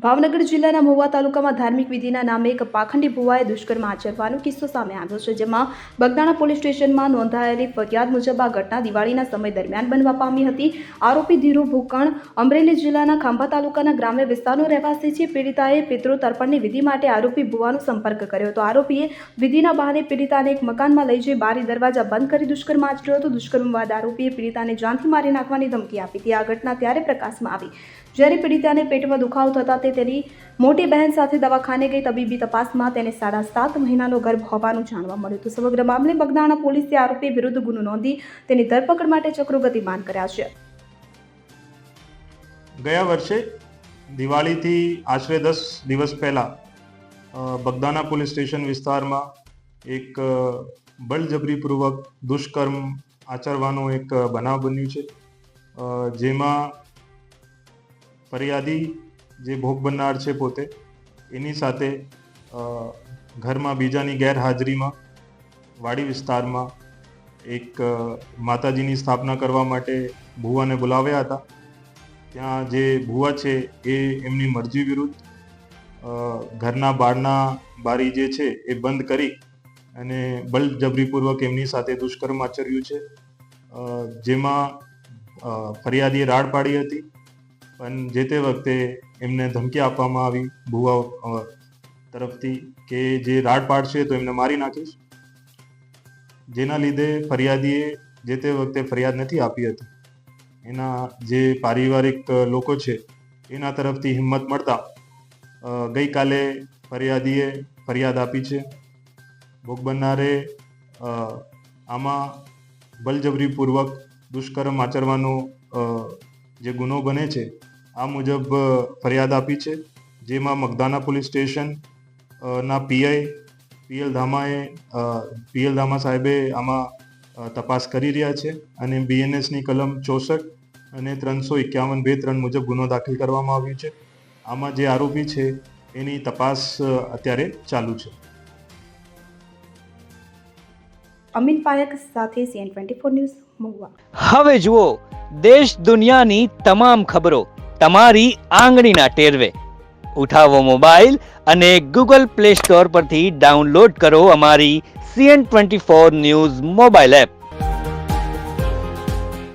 ભાવનગર જિલ્લાના મહુવા તાલુકામાં ધાર્મિક વિધિના નામે એક પાખંડી ભુવાએ દુષ્કર્મ આચરવાનો કિસ્સો સામે આવ્યો છે, જેમાં બગદાણા પોલીસ સ્ટેશનમાં નોંધાયેલી ફરિયાદ મુજબ આ ઘટના દિવાળીના સમય દરમિયાન બનવા પામી હતી। આરોપી ધીરુ ભૂકણ અમરેલી જિલ્લાના ખાંભા તાલુકાના ગ્રામ્ય વિસ્તારનો રહેવાસી છે। પીડિતાએ પિતૃ તર્પણની વિધિ માટે આરોપી ભુવાનો સંપર્ક કર્યો હતો। આરોપીએ વિધિના બહાને પીડિતાને એક મકાનમાં લઈ જઈ બારી દરવાજા બંધ કરી દુષ્કર્મ આચર્યો હતો। દુષ્કર્મ બાદ આરોપીએ પીડિતાને જાનથી મારી નાખવાની ધમકી આપી હતી। આ ઘટના ત્યારે પ્રકાશમાં આવી જ્યારે પીડિતાને પેટમાં દુખાવો થતા તે તેની મોટી બહેન સાથે દવાખાને ગઈ। તબીબી તપાસમાં તેને 7.5 મહિનાનો ગર્ભ હોવાનું જાણવા મળ્યું હતું। સમગ્ર મામલે બગદાણા પોલીસે આરોપી વિરુદ્ધ ગુનો નોંધી તેની ધરપકડ માટે ચક્રો ગતિમાન કર્યા છે। ગયા વર્ષે દિવાળીથી આશરે 10 દિવસ પહેલા બગદાણા પોલીસ સ્ટેશન વિસ્તારમાં એક બળજબરીપૂર્વક દુષ્કર્મ આચરવાનો એક બનાવ બન્યું છે, જેમાં ફરિયાદી જે ભોગ બનનાર છે પોતે એની સાથે ઘરમાં બીજાની ગેરહાજરીમાં વાડી વિસ્તારમાં એક માતાજીની સ્થાપના કરવા માટે ભુવાને બોલાવ્યા હતા। ત્યાં જે ભુવા છે એ એમની મરજી વિરુદ્ધ ઘરના બારી જે છે એ બંધ કરી અને બળજબરીપૂર્વક એમની સાથે દુષ્કર્મ આચર્યું છે, જેમાં ફરિયાદીએ રાડ પાડી હતી, પણ જે તે વખતે એમને ધમકી આપવામાં આવી ભુવા તરફથી કે જે રાડ પાડશે તો એમને મારી નાખીશ, જેના લીધે ફરિયાદીએ જે તે વખતે ફરિયાદ નથી આપી હતી। એના જે પારિવારિક લોકો છે એના તરફથી હિંમત મળતા ગઈકાલે ફરિયાદીએ ફરિયાદ આપી છે। ભોગ બનનારે આમાં બળજબરીપૂર્વક દુષ્કર્મ આચરવાનો જે ગુનો બને છે આ મુજબ ફરિયાદ આપી છે, જેમાં મગદાણા પોલીસ સ્ટેશન ના પીએલ ધામા સાહેબે આમાં તપાસ કરી રહ્યા છે અને બીએનએસની કલમ 64 અને 351(2)(3) મુજબ ગુનો દાખલ કરવામાં આવ્યો છે। આમાં જે આરોપી છે એની તપાસ અત્યારે ચાલુ છે। અમિત પાયક સાથે CN24 ન્યૂઝ મહુવા। હવે જુઓ દેશ દુનિયાની તમામ ખબરો તમારી આંગળીના ટેરવે। ઉઠાવો મોબાઈલ અને ગૂગલ પ્લે સ્ટોર પરથી ડાઉનલોડ કરો અમારી CN24 ન્યૂઝ મોબાઈલ એપ।